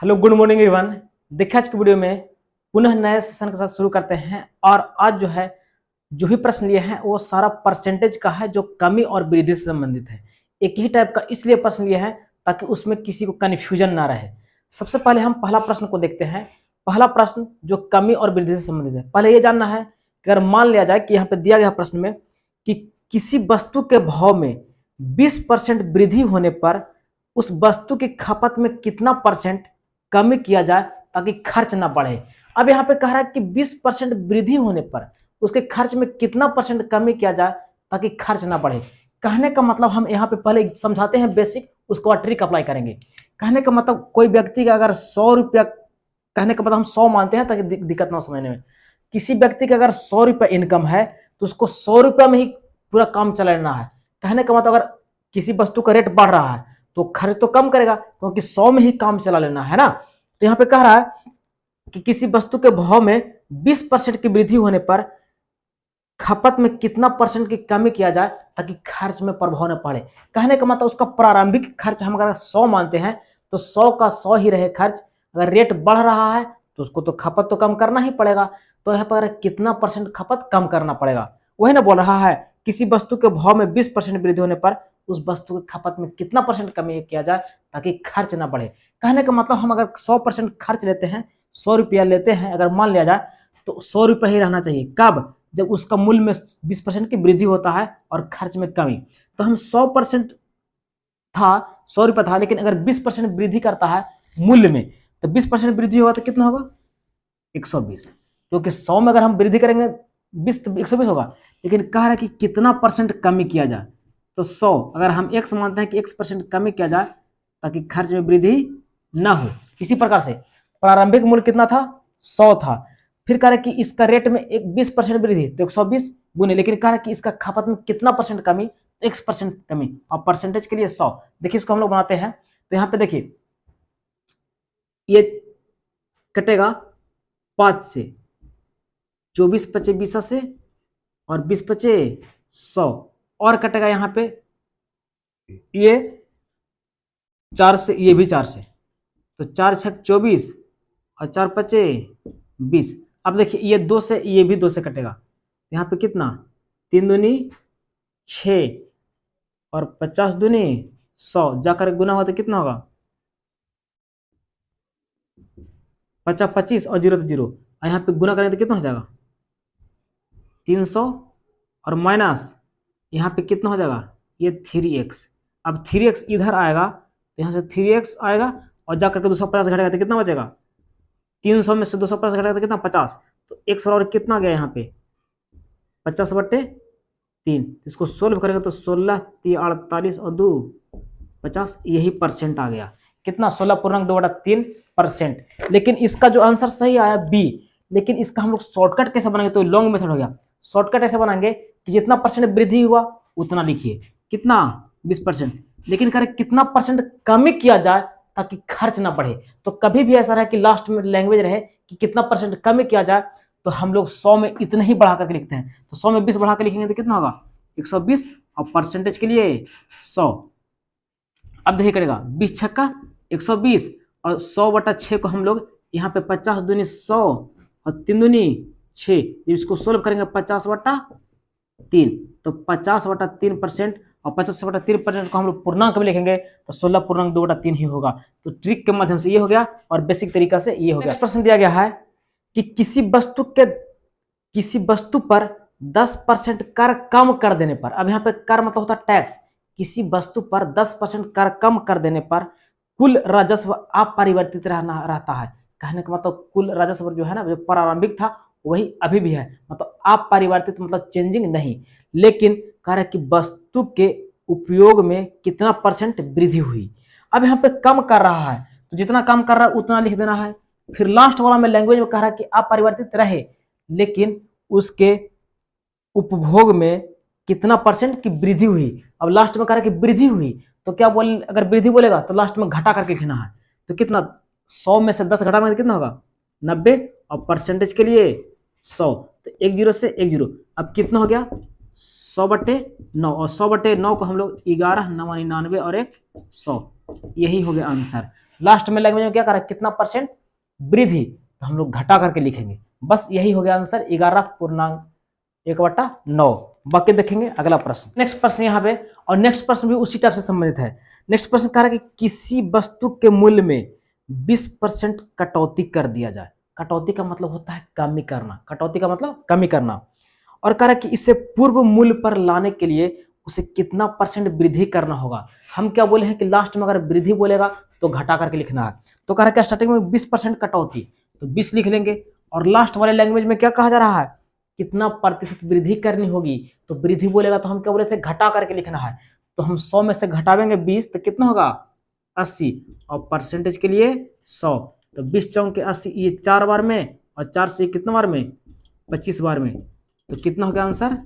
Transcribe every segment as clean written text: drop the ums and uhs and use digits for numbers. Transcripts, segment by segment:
Hello good morning everyone. देखिए आज की वीडियो में पुनः नए सेशन के साथ शुरू करते हैं और आज जो भी प्रश्न लिए हैं वो सारा परसेंटेज का है जो कमी और वृद्धि से संबंधित है। एक ही टाइप का इसलिए प्रश्न लिए हैं ताकि उसमें किसी को कन्फ्यूजन ना रहे। सबसे पहले हम पहला प्रश्न को देखते हैं। पहला प्रश्न जो कमी और वृद्धि से संबंधित है, पहले ये जानना है कि अगर मान लिया जाए कि यहाँ पे दिया गया प्रश्न में कि किसी वस्तु के भाव में 20% वृद्धि होने पर उस वस्तु की खपत में कितना परसेंट कमी किया जाए ताकि खर्च ना बढ़े। अब यहाँ पे कह रहा है कि 20% वृद्धि होने पर उसके खर्च में कितना परसेंट कमी किया जाए ताकि खर्च ना बढ़े। कहने का मतलब हम यहाँ पे पहले समझाते हैं बेसिक, उसको बाद ट्रिक अप्लाई करेंगे। कहने का मतलब कोई व्यक्ति का अगर 100 रुपया, कहने का मतलब हम 100 मानते हैं ताकि दिक्कत ना हो समझने में। किसी व्यक्ति का अगर 100 रुपया इनकम है तो उसको 100 रुपया में ही पूरा काम चलाना है। कहने का मतलब अगर किसी वस्तु का रेट बढ़ रहा है तो खर्च तो कम करेगा क्योंकि 100 में ही काम चला लेना है ना। तो यहाँ पे कह रहा है कि किसी वस्तु के भाव में 20% की वृद्धि होने पर खपत में कितना परसेंट की कमी किया जाए ताकि खर्च में प्रभाव न पड़े। कहने का मतलब उसका प्रारंभिक खर्च हम अगर 100 मानते हैं तो 100 का 100 ही रहे खर्च। अगर रेट बढ़ रहा है तो उसको तो खपत तो कम करना ही पड़ेगा। तो यहाँ पर कितना परसेंट खपत कम करना पड़ेगा, वही ना बोल रहा है। किसी वस्तु के भाव में 20% वृद्धि होने पर उस वस्तु की खपत में कितना परसेंट कमी किया जाए ताकि खर्च ना बढ़े। कहने का मतलब हम अगर 100% खर्च लेते हैं, 100 रुपया लेते हैं, अगर मान लिया जाए तो 100 रुपया ही रहना चाहिए। कब? जब उसका मूल्य में 20% की वृद्धि होता है और खर्च में कमी। तो हम 100% था, 100 रुपया था, लेकिन अगर 20% वृद्धि करता है मूल्य में तो 20% वृद्धि होगा तो कितना होगा? 120। क्योंकि 100 में अगर हम वृद्धि करेंगे 20 तो 120 होगा, लेकिन कह रहा है कि कितना परसेंट कमी किया जाए। तो 100 अगर हम x मानते हैं कि x% कमी किया जाए ताकि खर्च में वृद्धि ना हो। इसी प्रकार से प्रारंभिक मूल्य कितना था? 100 था। फिर कह रहे कि इसका रेट में एक 20% वृद्धि तो 120 गुने, लेकिन कह रहे कि इसका खपत में कितना परसेंट कमी? तो x% कमी, और परसेंटेज के लिए 100। देखिए इसको हम लोग बनाते हैं तो यहाँ पे देखिए ये कटेगा 5 से, 24 पचे 20 से और 20 पचे 100, और कटेगा यहाँ पे ये 4 से, ये भी 4 से, तो 4 छक 24 और 4 पचे 20। अब देखिए ये 2 से, ये भी 2 से कटेगा, यहाँ पे कितना? 3 दूनी 6 और 50 दूनी 100, जाकर गुना हुआ तो कितना होगा? 50 25 और 0 तो 0, और यहाँ पे गुना करें तो कितना हो जाएगा? 300 और माइनस यहाँ पे कितना हो जाएगा? ये 3x। अब 3x इधर आएगा तो यहाँ से 3x आएगा और जा करके 250 घटेगा तो कितना बचेगा? 300 में से 250 घटेगा तो कितना? 50। तो x बराबर कितना गया यहाँ पे? 50/3। इसको सोल्व करेंगे तो 16 3 48 और 2 50, यही परसेंट आ गया। कितना? 16.2/3%। लेकिन इसका जो आंसर सही आया बी। लेकिन इसका हम लोग शॉर्टकट कैसे बनाएंगे? तो लॉन्ग मेथड हो गया। शॉर्टकट ऐसे बनाएंगे कि जितना परसेंट वृद्धि हुआ उतना लिखिए, कितना? 20%, लेकिन करें कितना परसेंट कमी किया जाए ताकि खर्च ना बढ़े। तो कभी भी ऐसा रहे कि लास्ट में लैंग्वेज रहे कि कितना परसेंट कमी किया जाए, तो हम लोग 100 में इतना ही बढ़ा करके लिखते हैं। तो 100 में 20 बढ़ा कर लिखेंगे तो कितना होगा? 120, और परसेंटेज के लिए 100। अब देखिए करेगा 20 छक्का 120 और 100/6 को हम लोग यहाँ पे 50 दूनी 100 और 3 दूनी 6, जब इसको सोल्व करेंगे 50/3, तो 50/3% और 50/3% को हम लोग पूर्णांक में लिखेंगे तो 16.2/3 ही होगा। तो ट्रिक के माध्यम से ये हो गया और बेसिक तरीका से ये हो गया। नेक्स्ट प्रश्न दिया गया है कि किसी वस्तु पर 10% कर कम कर देने पर, अब यहाँ पे कर मतलब होता है टैक्स, किसी वस्तु पर 10% कर कम कर देने पर कुल राजस्व अपरिवर्तित रहता है। कहने का मतलब कुल राजस्व जो है ना, जो प्रारंभिक था वही अभी भी है, मतलब अपरिवर्तित मतलब चेंजिंग नहीं। लेकिन कह रहा है कि वस्तु के उपयोग में कितना परसेंट वृद्धि हुई। अब यहाँ पे कम कर रहा है तो जितना कम कर रहा है उतना लिख देना है। फिर लास्ट वाला में लैंग्वेज में कह रहा है कि अपरिवर्तित रहे लेकिन उसके उपभोग में कितना परसेंट की वृद्धि हुई। अब लास्ट में कह रहा है कि वृद्धि हुई तो क्या बोल, अगर वृद्धि बोलेगा तो लास्ट में घटा करके लिखना है। तो कितना? 100 में से 10 घटाना तो कितना होगा? 90, और परसेंटेज के लिए 100, तो 1 0 से 1 0। अब कितना हो गया? 100/9, और 100/9 को हम लोग 11 9 99 और 1 100, यही हो गया आंसर। लास्ट में लैंग्वेज में क्या करा, कितना परसेंट वृद्धि, तो हम लोग घटा करके लिखेंगे। बस यही हो गया आंसर 11.1/9। बाकी देखेंगे अगला प्रश्न। नेक्स्ट प्रश्न यहाँ पे, और नेक्स्ट प्रश्न भी उसी टाइप से संबंधित है। नेक्स्ट प्रश्न कह रहा है कि किसी वस्तु के मूल्य में 20% कटौती कर दिया जाए। कटौती का मतलब होता है कमी करना, कटौती का मतलब कमी करना। और कह रहा है कि इसे पूर्व मूल्य पर लाने के लिए उसे कितना परसेंट वृद्धि करना होगा। हम क्या बोले हैं कि लास्ट में अगर वृद्धि बोलेगा तो घटा करके लिखना है। तो कह रहा है कि स्टार्टिंग में 20% कटौती, तो 20 लिख लेंगे, और लास्ट वाले लैंग्वेज में क्या कहा जा रहा है, कितना प्रतिशत वृद्धि करनी होगी, तो वृद्धि बोलेगा तो हम क्या बोले थे, घटा करके लिखना है। तो हम 100 में से घटावेंगे 20 तो कितना होगा, 80, और परसेंटेज के लिए 100, तो 20 चौके 80, ये 4 बार में, और 4 से कितना बार में, 25 बार में, तो कितना हो गया आंसर,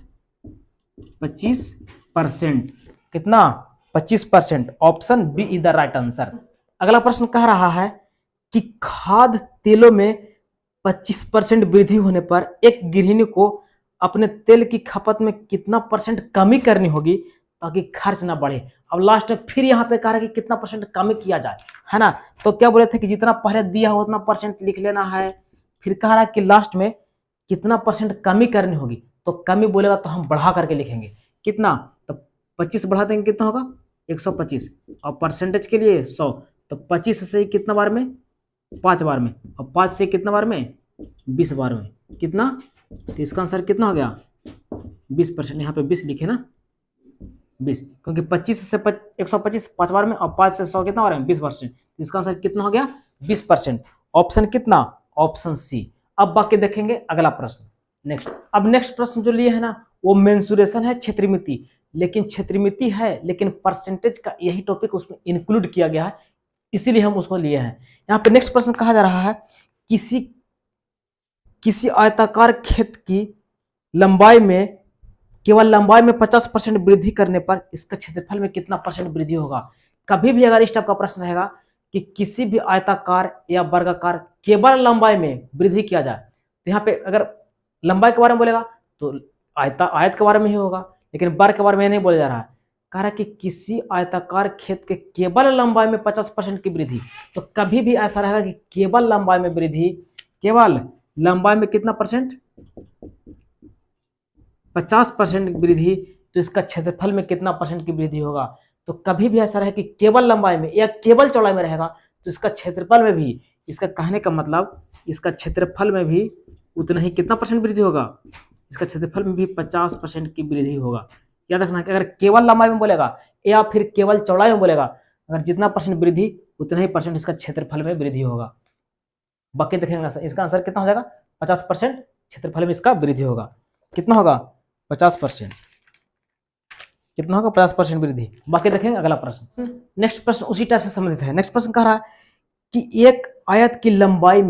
25%। कितना, 25%। Option B is the right answer. अगला प्रश्न कह रहा है कि खाद्य तेलों में 25% वृद्धि होने पर एक गृहिणी को अपने तेल की खपत में कितना परसेंट कमी करनी होगी ताकि खर्च ना बढ़े। अब लास्ट में फिर यहाँ पे कह रहा है कि कितना परसेंट कमी किया जाए, है ना। तो क्या बोले थे कि जितना पहले दिया हो उतना परसेंट लिख लेना है। फिर कह रहा है कि लास्ट में कितना परसेंट कमी करनी होगी, तो कमी बोलेगा तो हम बढ़ा करके लिखेंगे। कितना, तो 25 बढ़ा देंगे, कितना होगा 125, और परसेंटेज के लिए 100, तो 25 से कितना बार में, 5 बार में, और 5 से कितना बार में, 20 बार में, कितना, तो इसका आंसर कितना हो गया 20%। यहाँ पे 20 लिखे ना, 20, क्योंकि 25 से 125 5 बार में, और 5 से 100 कितना बार में, 20%। इसका आंसर कितना हो गया 20%। ऑप्शन कितना, ऑप्शन सी। अब बाकी देखेंगे अगला प्रश्न। नेक्स्ट, अब नेक्स्ट प्रश्न जो लिए है ना, वो मेंसुरेशन है, क्षेत्रमिति, लेकिन क्षेत्रमिति है लेकिन परसेंटेज का यही टॉपिक उसमें इंक्लूड किया गया है, इसीलिए हम उसको लिए हैं। यहाँ पे नेक्स्ट प्रश्न कहा जा रहा है, किसी आयताकार खेत की लंबाई में, केवल लंबाई में 50% वृद्धि करने पर इसका क्षेत्रफल में कितना परसेंट वृद्धि होगा। कभी भी अगर इस टाइप का प्रश्न रहेगा कि किसी भी आयताकार या वर्गाकार केवल लंबाई में वृद्धि किया जाए, तो यहाँ पे अगर लंबाई के बारे में बोलेगा तो आयत के बारे में ही होगा, लेकिन वर्ग के बारे में नहीं बोला जा रहा है। कह रहा है कि किसी आयताकार खेत के केवल लंबाई में 50% की वृद्धि, तो कभी भी ऐसा रहेगा कि केवल लंबाई में वृद्धि, केवल लंबाई में कितना परसेंट, 50% वृद्धि, तो इसका क्षेत्रफल में कितना परसेंट की वृद्धि होगा। तो कभी भी ऐसा रहे कि केवल लंबाई में या केवल चौड़ाई में रहेगा, तो इसका क्षेत्रफल में भी, इसका कहने का मतलब इसका क्षेत्रफल में भी उतना ही कितना परसेंट वृद्धि होगा, इसका क्षेत्रफल में भी 50% की वृद्धि होगा। याद रखना कि अगर केवल लंबाई में बोलेगा या फिर केवल चौड़ाई में बोलेगा, अगर जितना परसेंट वृद्धि उतना ही परसेंट इसका क्षेत्रफल में वृद्धि होगा। बाकी देखेंगे इसका आंसर कितना हो जाएगा, 50% क्षेत्रफल में इसका वृद्धि होगा। कितना होगा, 50%। कितना होगा, 50% वृद्धि। बाकी देखेंगे अगला प्रश्न। नेक्स्ट प्रश्न उसी टाइप से संबंधित है। नेक्स्ट प्रश्न कह रहा है कि एक आयत की लंबाई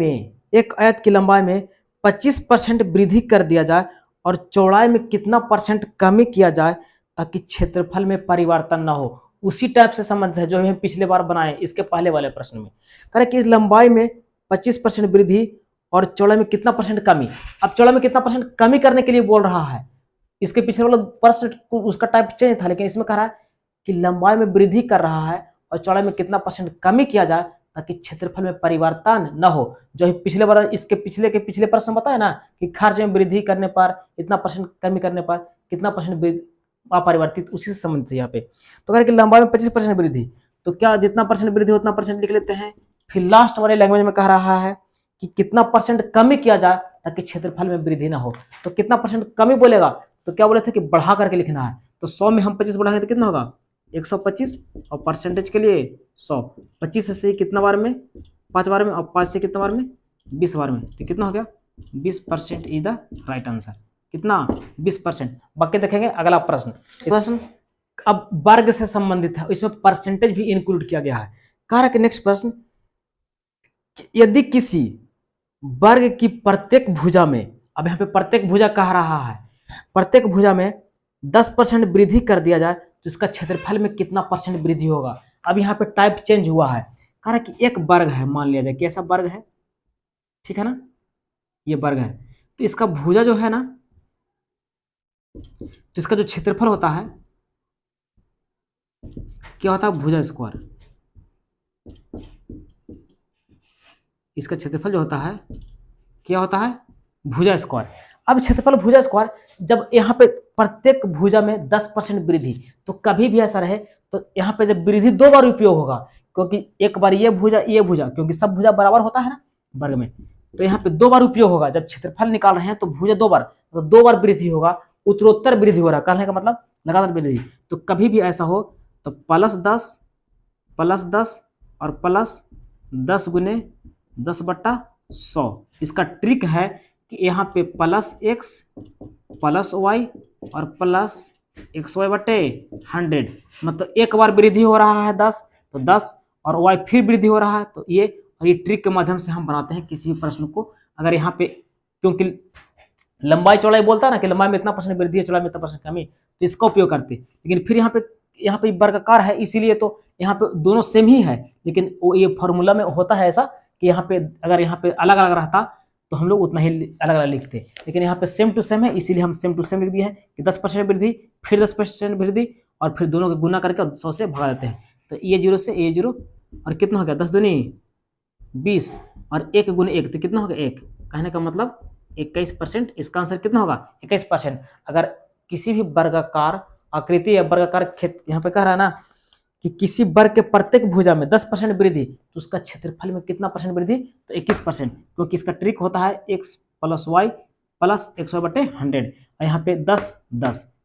में 25% वृद्धि कर दिया जाए और चौड़ाई में कितना परसेंट कमी किया जाए ताकि क्षेत्रफल में परिवर्तन ना हो। उसी टाइप से संबंधित है जो हम पिछले बार बनाए इसके पहले वाले प्रश्न में। कह रहे कि लंबाई में 25% वृद्धि और चौड़ाई में कितना परसेंट कमी। अब चौड़ाई में कितना परसेंट कमी करने के लिए बोल रहा है, इसके पीछे वाला प्रश्न उसका टाइप चेंज था, लेकिन इसमें कह रहा है कि लंबाई में वृद्धि कर रहा है और चौड़ाई में कितना परसेंट कमी किया जाए ताकि क्षेत्रफल में परिवर्तन न हो। जो पिछले बार इसके पिछले प्रश्न बताया ना कि खर्च में वृद्धि करने पर इतना परसेंट, कमी करने पर कितना परसेंट अपरिवर्तित, उसी से संबंधित है यहाँ पे। तो कह रहे कि लंबाई में 25% वृद्धि, तो क्या जितना परसेंट वृद्धि उतना परसेंट लिख लेते हैं। फिर लास्ट वाले लैंग्वेज में कह रहा है कि कितना परसेंट कमी किया जाए ताकि क्षेत्रफल में वृद्धि ना हो। तो कितना परसेंट कमी बोलेगा तो क्या बोले थे कि बढ़ा करके लिखना है। तो 100 में हम 25 बढ़ाएंगे तो कितना होगा 125, और परसेंटेज के लिए 100। 25 से कितना बार में, 5 बार में, और 5 से कितना बार में, 20 बार में, तो कितना हो गया 20% इज द राइट आंसर। कितना, 20%। बाकी देखेंगे अगला प्रश्न। प्रश्न अब वर्ग से संबंधित है, इसमें परसेंटेज भी इंक्लूड किया गया है। कह रहा कि नेक्स्ट प्रश्न, यदि किसी वर्ग की प्रत्येक भुजा में, अब यहाँ पे प्रत्येक भुजा कह रहा है, प्रत्येक भुजा में 10% वृद्धि कर दिया जाए तो इसका क्षेत्रफल में कितना परसेंट वृद्धि होगा। अब यहाँ पे टाइप चेंज हुआ है। कह रहा कि एक वर्ग है, मान लिया जाए कैसा वर्ग है, ठीक है ना, ये वर्ग है, तो इसका भुजा जो है ना, तो इसका जो क्षेत्रफल होता है क्या होता है, भुजा स्क्वायर। इसका क्षेत्रफल जो होता है क्या होता है, भुजा स्क्वायर। अब क्षेत्रफल भुजा स्क्वायर, जब यहाँ पे प्रत्येक भुजा में 10% वृद्धि, तो कभी भी ऐसा रहे तो यहाँ पे जब वृद्धि 2 बार उपयोग होगा, क्योंकि एक बार ये भुजा क्योंकि सब भुजा बराबर होता है ना वर्ग में, तो यहाँ पे 2 बार उपयोग होगा। जब क्षेत्रफल निकाल रहे हैं तो भुजा 2 बार, तो 2 बार वृद्धि होगा, उत्तरोत्तर वृद्धि हो रहा है, कहने का मतलब लगातार वृद्धि। तो कभी भी ऐसा हो तो +10 और +10 गुने 10/100। इसका ट्रिक है कि यहाँ पे +x +y और +xy/100, मतलब एक बार वृद्धि हो रहा है 10 तो 10 और y फिर वृद्धि हो रहा है, तो ये ट्रिक के माध्यम से हम बनाते हैं किसी भी प्रश्न को। अगर यहाँ पे क्योंकि लंबाई चौड़ाई बोलता है ना कि लंबाई में इतना % वृद्धि है, चौड़ाई में इतना % कमी, तो इसका उपयोग करते हैं। लेकिन फिर यहाँ पे वर्गाकार है, इसीलिए तो यहाँ पे दोनों सेम ही है, लेकिन वो ये फॉर्मूला में होता है ऐसा कि यहाँ पे अगर यहाँ पे अलग अलग रहता तो हम लोग उतना ही अलग अलग लिखते, लेकिन यहाँ पे सेम टू सेम है, इसीलिए हम सेम टू सेम लिख दिए हैं कि 10% वृद्धि, फिर 10% वृद्धि, और फिर दोनों को गुना करके 100 से भगा देते हैं। तो ये 0 से ये 0, और कितना हो गया 10 दूनी 20 और 1 गुने 1, तो कितना होगा 1, कहने का मतलब 21%। इसका आंसर कितना होगा 21%। अगर किसी भी वर्गाकार आकृति या वर्गाकार क्षेत्र, यहाँ पे कह रहा है ना कि किसी वर्ग के प्रत्येक भुजा में 10% वृद्धि, तो उसका क्षेत्रफल में कितना % वृद्धि, तो 21%, क्योंकि इसका ट्रिक होता है x + y + xy/100। और यहाँ पे 10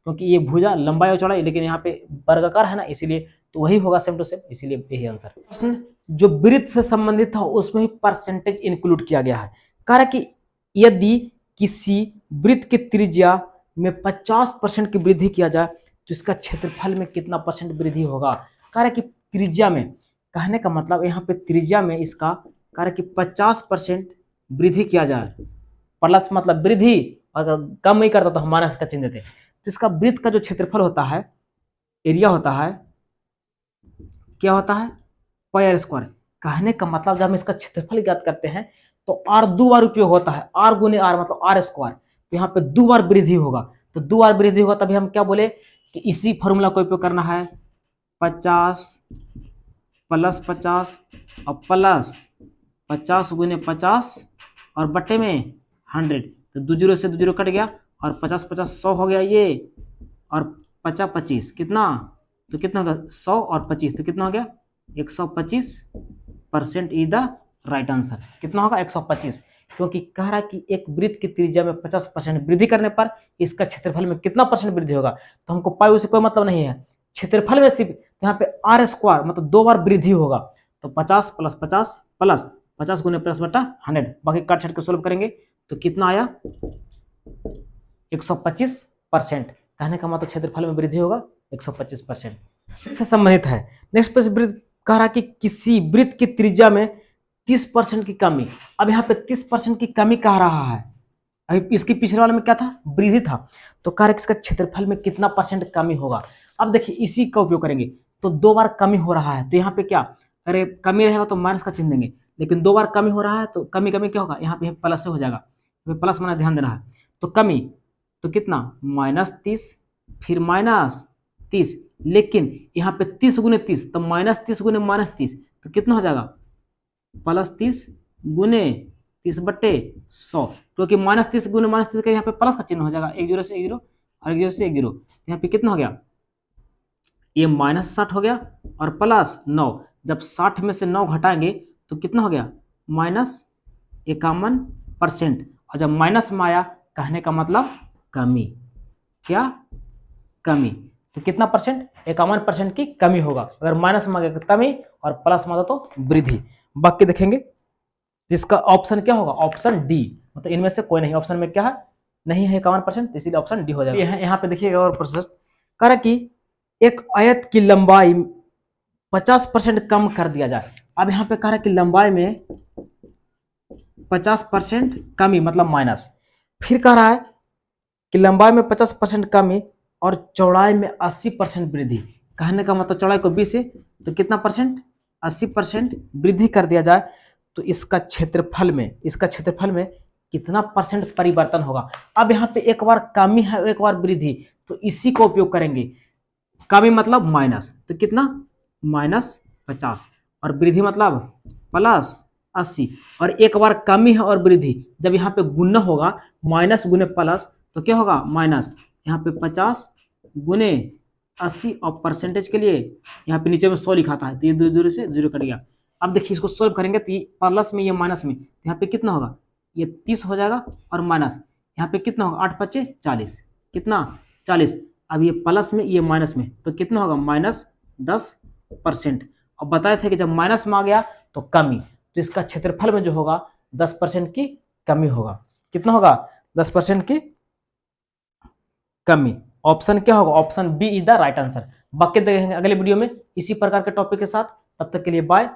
क्योंकि ये भुजा लंबाई और चौड़ाई, लेकिन यहाँ पे वर्गाकार है ना, इसीलिए तो वही होगा सेम टू सेम, इसीलिए यही आंसर। प्रश्न जो वृत्त से संबंधित था उसमें ही परसेंटेज इंक्लूड किया गया है। कारण कि यदि किसी वृत्त की त्रिज्या में 50% की वृद्धि किया जाए तो इसका क्षेत्रफल में कितना % वृद्धि होगा। कारण कि त्रिज्या में, कहने का मतलब यहाँ पे त्रिज्या में इसका कारण कि 50% वृद्धि किया जाए, प्लस मतलब वृद्धि, अगर कम नहीं करता तो हम माइनस का चिन्ह देते। तो इसका वृत्त का जो क्षेत्रफल होता है, एरिया होता है, क्या होता है पाई स्क्वायर। कहने का मतलब जब हम इसका क्षेत्रफल ज्ञात करते हैं तो r 2 बार उपयोग होता है, r गुने r मतलब r स्क्वायर, तो यहाँ पे 2 बार वृद्धि होगा। तो 2 बार वृद्धि होगा तभी हम क्या बोले कि इसी फॉर्मूला का उपयोग करना है, 50 + 50 और +50 गुने 50 और बट्टे में 100, तो 2 0 से 2 0 कट गया और 50 50 100 हो गया ये, और 50 25 कितना, तो कितना होगा 100 और 25, तो कितना हो गया 125% इज द राइट आंसर। कितना होगा 125, क्योंकि कह रहा है कि एक वृत्त की त्रिज्या में 50% वृद्धि करने पर इसका क्षेत्रफल में कितना % वृद्धि होगा। तो हमको पाई से कोई मतलब नहीं है, क्षेत्रफल में सिर्फ यहाँ पे r स्क्वायर मतलब 2 बार वृद्धि होगा, तो 50 + 50 + 50 गुने 50/100, बाकी काट छाट के सोल्व करेंगे तो कितना आया 125%। कहने का मतलब क्षेत्रफल में वृद्धि होगा 125%। इससे संबंधित है। नेक्स्ट प्रश्न वृत्त कह रहा कि किसी वृत्त की त्रिज्या में 30% की कमी। अब यहाँ पे 30% की कमी कह रहा है, अभी इसकी पिछले वाले में क्या था वृद्धि था, तो कह रहा इसका क्षेत्रफल में कितना % कमी होगा। अब देखिए इसी का उपयोग करेंगे, तो 2 बार कमी हो रहा है, तो यहाँ पे क्या, अरे कमी रहेगा तो माइनस का चिन्ह देंगे, लेकिन 2 बार कमी हो रहा है तो कमी क्या होगा, यहाँ पे प्लस से हो जाएगा, प्लस माना ध्यान देना है। तो कमी तो कितना -30 फिर -30, लेकिन यहाँ पे 30 गुने 30 तो -30 गुने -30 तो कितना हो जाएगा +30 गुने 30/100, क्योंकि -30 गुने -30 का यहाँ पे प्लस का चिन्ह हो जाएगा, 1 0 से 1 0 और 1 0 से 1 0, यहाँ पे कितना हो गया ये -60 हो गया और +9, जब 60 में से 9 घटाएंगे तो कितना हो गया -51%, और जब माइनस में आया कहने का मतलब कमी, क्या कमी, तो कितना % 51% की कमी होगा। अगर माइनस में आ गया तो कमी और प्लस में आ तो वृद्धि। बाकी देखेंगे जिसका ऑप्शन क्या होगा, ऑप्शन डी, मतलब इनमें से कोई नहीं, ऑप्शन में क्या है नहीं है 51%, इसीलिए ऑप्शन डी हो जाएगा। यहाँ पे देखिएगा और प्रोसेस करें कि एक आयत की लंबाई 50% कम कर दिया जाए। अब यहाँ पे कह रहा है कि लंबाई में 50% कमी मतलब माइनस, फिर कह रहा है कि लंबाई में 50% कमी और चौड़ाई में 80% वृद्धि। कहने का मतलब चौड़ाई को 20 से तो कितना % 80% वृद्धि कर दिया जाए तो इसका क्षेत्रफल में कितना % परिवर्तन होगा। अब यहाँ पे एक बार कमी है एक बार वृद्धि, तो इसी को उपयोग करेंगे। कमी मतलब माइनस, तो कितना -50 और वृद्धि मतलब प्लस 80। और एक बार कमी है और वृद्धि, जब यहाँ पे गुना होगा माइनस गुने प्लस तो क्या होगा माइनस, यहाँ पे 50 गुने 80 और परसेंटेज के लिए यहाँ पे नीचे में 100 लिखाता है तो ये दूर से जीरो कट गया। अब देखिए इसको सोल्व करेंगे तो ये प्लस में ये माइनस में यहाँ पे कितना होगा, ये 30 हो जाएगा और माइनस यहाँ पे कितना होगा 8 पच्चे 40, कितना 40। अब ये प्लस में ये माइनस में तो कितना होगा माइनस 10%। अब बताए थे कि जब माइनस में आ गया तो कमी, तो इसका क्षेत्रफल में जो होगा 10% की कमी होगा। कितना होगा 10% की कमी। ऑप्शन क्या होगा, option B is the right answer. बाकी देखेंगे अगले वीडियो में इसी प्रकार के टॉपिक के साथ, तब तक के लिए बाय।